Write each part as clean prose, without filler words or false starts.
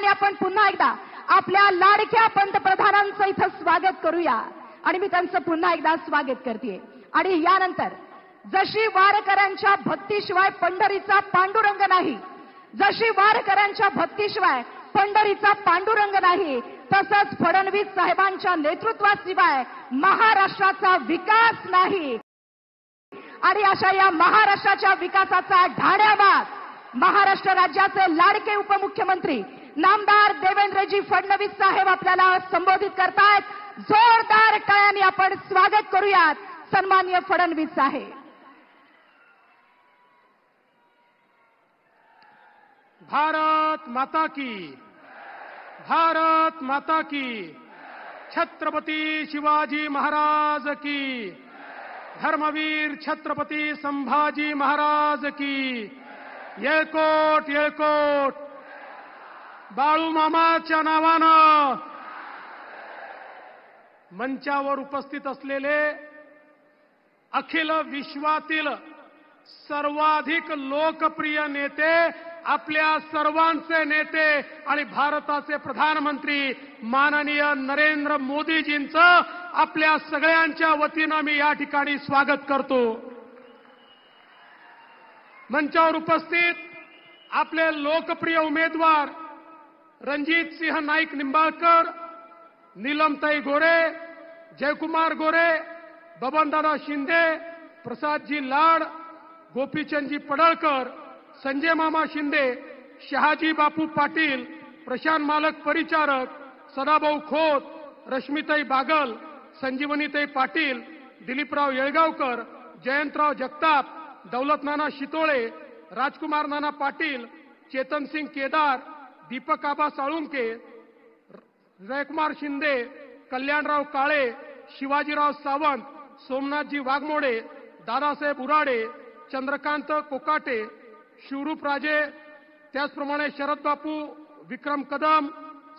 आपण पुन्हा एकदा आपल्या लाडक्या पंतप्रधानांचं इथं स्वागत करूया आणि मी त्यांचं पुन्हा एकदा स्वागत करते। आणि यानंतर जशी वारकऱ्यांच्या भक्तीशिवाय पंढरीचा पांडुरंग नाही, जशी वारकऱ्यांच्या भक्तीशिवाय पंढरीचा पांडुरंग नाही, तसंच फडणवीस साहेबांच्या नेतृत्वाशिवाय महाराष्ट्राचा विकास नाही। आणि अशा या महाराष्ट्राच्या विकासाचा ढाढ्यामाग महाराष्ट्र राज्याचे लाडके उपमुख्यमंत्री नामदार देवेंद्रजी फडणवीस साहेब आपल्याला संबोधित करतायत। जोरदार टाळ्यांनी आपण स्वागत करूयात सन्माननीय फडणवीस साहेब। भारत माता की, भारत माता की, छत्रपती शिवाजी महाराज की, धर्मवीर छत्रपती संभाजी महाराज की, येळकोट येळकोट। बाळू मामाच्या नावानं मंचावर उपस्थित असलेले अखिल विश्वातील सर्वाधिक लोकप्रिय नेते, आपल्या सर्वांचे नेते आणि भारताचे प्रधानमंत्री माननीय नरेंद्र मोदीजींचं आपल्या सगळ्यांच्या वतीनं मी या ठिकाणी स्वागत करतो। मंचावर उपस्थित आपले लोकप्रिय उमेदवार रणजित सिंह नाईक निंबाळकर, नीलमताई गोरे, जयकुमार गोरे, बबनदादा शिंदे, प्रसादजी लाड, गोपीचंदजी पडळकर, संजय मामा शिंदे, शहाजी बापू पाटील, प्रशांत मालक परिचारक, सदाभाऊ खोत, रश्मीताई बागल, संजीवनीताई पाटील, दिलीपराव येळगावकर, जयंतराव जगताप, दौलतनाना शितोळे, राजकुमार नाना पाटील, चेतनसिंग केदार, दीपक आबा साळुंके, जयकुमार शिंदे, कल्याणराव काळे, शिवाजीराव सावंत, सोमनाथजी वाघमोडे, दादासाहेब उराडे, चंद्रकांत कोकाटे, शिवरूप राजे, त्याचप्रमाणे शरद बापू, विक्रम कदम,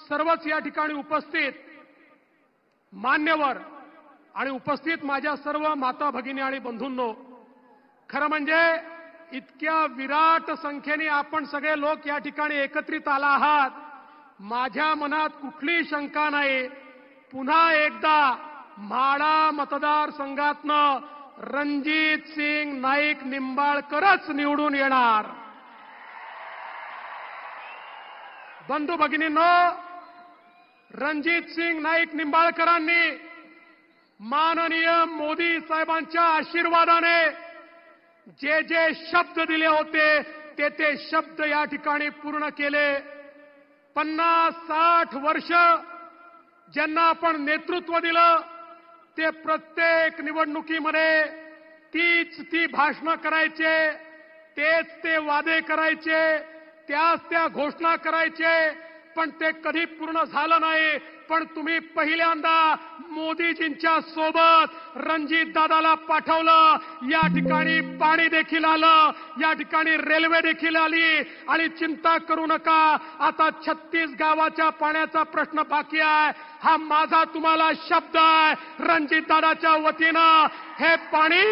सर्वच या ठिकाणी उपस्थित मान्यवर आणि उपस्थित माझ्या सर्व माता भगिनी आणि बंधूंनो, खरं म्हणजे इतक्या विराट संख्येने आपण सगळे लोक या ठिकाणी एकत्रित आला आहात, माझ्या मनात कुठलीही शंका नाही। पुन्हा एकदा माढा मतदारसंघातनं रणजित सिंग नाईक निंबाळकरच निवडून येणार। बंधू भगिनींनो, रणजित सिंग नाईक निंबाळकरांनी माननीय मोदी साहेबांच्या आशीर्वादाने जे जे शब्द दिले होते ते शब्द या ठिकाणी पूर्ण केले। 50-60 वर्ष ज्यांना आपण नेतृत्व दिलं ते प्रत्येक निवडणुकीमध्ये ती भाषणं करायचे, तेच ते वादे करायचे, त्या घोषणा करायचे, पण ते कधी पूर्ण झालं नाही। पण तुम्ही पहिल्यांदा मोदीजींच्या सोबत रणजित दादाला पाठवलं, या ठिकाणी पाणी देखील आलं, या ठिकाणी रेल्वे देखील आली आणि चिंता करू नका, आता 36 गावाच्या पाण्याचा प्रश्न बाकी आहे। हा माझा तुम्हाला शब्द आहे, रणजित दादाच्या वतीनं हे पाणी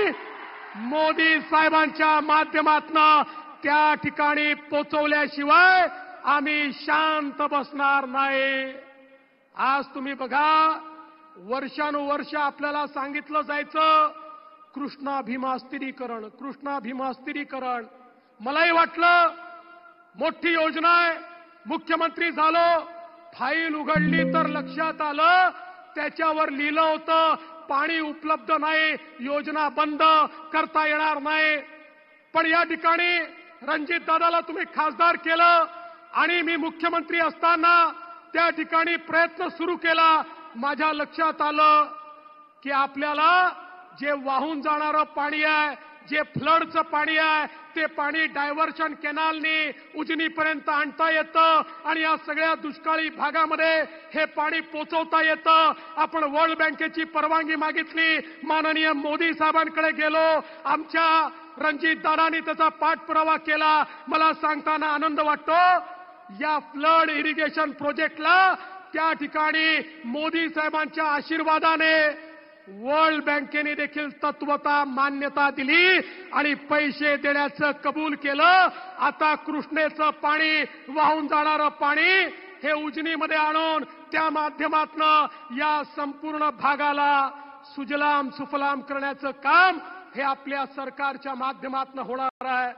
मोदी साहेबांच्या माध्यमातून त्या ठिकाणी पोहोचवल्याशिवाय आम्ही शांत बसणार नाही। आज तुम्ही बघा, वर्षानुवर्ष आपल्याला सांगितलं जायचं कृष्णा भीमा स्थिरीकरण, कृष्णा भीमा स्थिरीकरण। मलाही वाटलं मोठी योजना आहे, मुख्यमंत्री झालो, फाईल उघडली तर लक्षात आलं त्याच्यावर लिहिलं होतं पाणी उपलब्ध नाही, योजना बंद करता येणार नाही। पण या ठिकाणी रणजित दादाला तुम्ही खासदार केलं आणि मी मुख्यमंत्री असताना त्या ठिकाणी प्रयत्न सुरू केला। माझ्या लक्षात आलं की आपल्याला जे वाहून जाणारं पाणी आहे, जे फ्लडचं पाणी आहे, ते पाणी डायव्हर्शन कॅनलनी उजनीपर्यंत आणता येतं आणि या सगळ्या दुष्काळी भागामध्ये हे पाणी पोहोचवता येतं। आपण वर्ल्ड बँकेची परवानगी मागितली, माननीय मोदी साहेबांकडे गेलो, आमच्या रणजित दादांनी त्याचा पाठपुरावा केला। मला सांगताना आनंद वाटतो, या फ्लड इरिगेशन प्रोजेक्टला त्या ठिकाणी मोदी साहेबांच्या आशीर्वादाने वर्ल्ड बँकेने देखील तत्वता मान्यता दिली आणि पैसे देण्याचं कबूल केलं। आता कृष्णेचं पाणी, वाहून जाणारं पाणी हे उजनीमध्ये आणून त्या माध्यमातनं या संपूर्ण भागाला सुजलाम सुफलाम करण्याचं काम हे आपल्या सरकारच्या माध्यमातनं होणार आहे.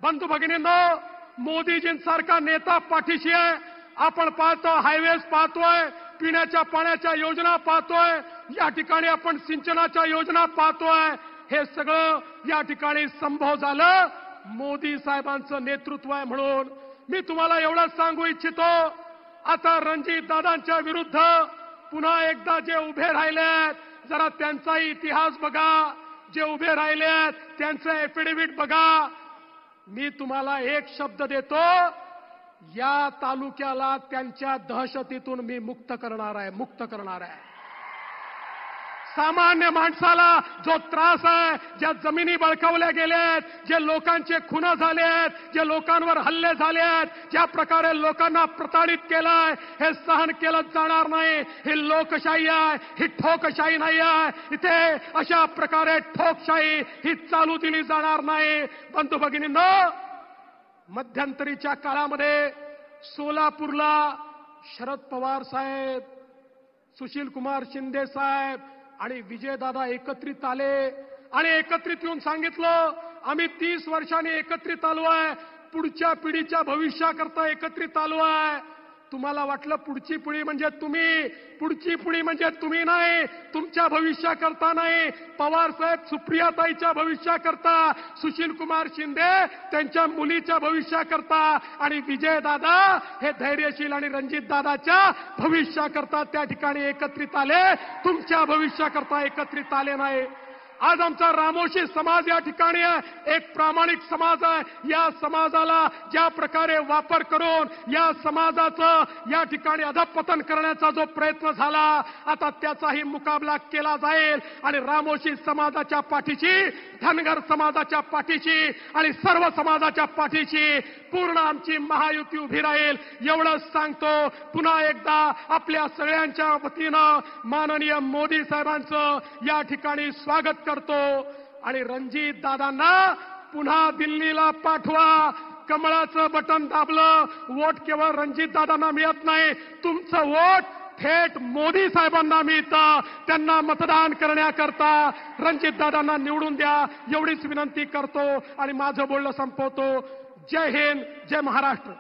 बंधू भगिनींनो, मोदीजींसारखा नेता पाठीशी आहे. आपण पाहतो हायवेज पाहतोय, पिण्याच्या पाण्याच्या योजना पाहतोय, या ठिकाणी आपण सिंचनाच्या योजना पाहतोय. हे सगळं या ठिकाणी संभव झालं मोदी साहेबांचं नेतृत्व आहे म्हणून. मी तुम्हाला एवढंच सांगू इच्छितो, आता रणजित दादांच्या विरुद्ध पुन्हा एकदा जे उभे राहिलेत, जरा त्यांचाही इतिहास बघा. जे उभे राहिलेत त्यांचं एफिडेव्हिट बघा. मी तुम्हाला एक शब्द देतो, या तालुक्याला त्यांच्या दहशतीतून मी मुक्त करणार आहे. सामान्य माणसाला जो त्रास आहे, ज्या जमिनी बळकावल्या गेल्यात, जे लोकांचे खून झालेत, जे लोकांवर हल्ले झालेत, ज्या प्रकारे लोकांना प्रताडित केलंय, हे सहन केलं जाणार नाही. ही लोकशाही आहे, ही ठोकशाही नाही आहे. इथे अशा प्रकारे ठोकशाही ही चालू दिली जाणार नाही. बंधू भगिनींनो, मध्यंतरीच्या काळामध्ये सोलापूरला शरद पवार साहेब, सुशील कुमार शिंदे साहेब आणि विजयदादा एकत्रित आले आणि एकत्रित येऊन सांगितलं, आम्ही 30 वर्षांनी एकत्रित आलो आहे, पुढच्या पिढीच्या भविष्याकरता एकत्रित आलो आहे. तुम्हाला वाटलं पुढची पिढी म्हणजे तुम्ही, पुढची पिढी म्हणजे तुम्ही नाही, तुमच्या भविष्याकरता नाही. पवार साहेब सुप्रियाताईच्या भविष्याकरता, सुशील कुमार शिंदे त्यांच्या मुलीच्या भविष्याकरता आणि विजयदादा हे धैर्यशील आणि रणजित दादाच्या भविष्याकरता त्या ठिकाणी एकत्रित आले, तुमच्या भविष्याकरता एकत्रित आले नाही. आज आमचा रामोशी समाज या ठिकाणी आहे, एक प्रामाणिक समाज आहे. या समाजाला ज्या प्रकारे वापर करून या समाजाचं या ठिकाणी अधपतन करण्याचा जो प्रयत्न झाला, आता त्याचाही मुकाबला केला जाईल. आणि रामोशी समाजाच्या पाठीशी, धनगर समाजाच्या पाठीशी आणि सर्व समाजाच्या पाठीशी पूर्ण आमची महायुती उभी राहील. एवढंच सांगतो. पुन्हा एकदा आपल्या सगळ्यांच्या वतीनं माननीय मोदी साहेबांचं या ठिकाणी स्वागत करतो आणि रणजित दादांना पुन्हा दिल्लीला पाठवा. कमळाचं बटन दाबलं, वोट केवळ रणजित दादांना मिळत नाही, तुमचं वोट थेट मोदी साहेबांना मिळतं. त्यांना मतदान करण्याकरता रणजित दादांना निवडून द्या, एवढीच विनंती करतो आणि माझं बोलणं संपवतो. जय हिंद, जय महाराष्ट्र.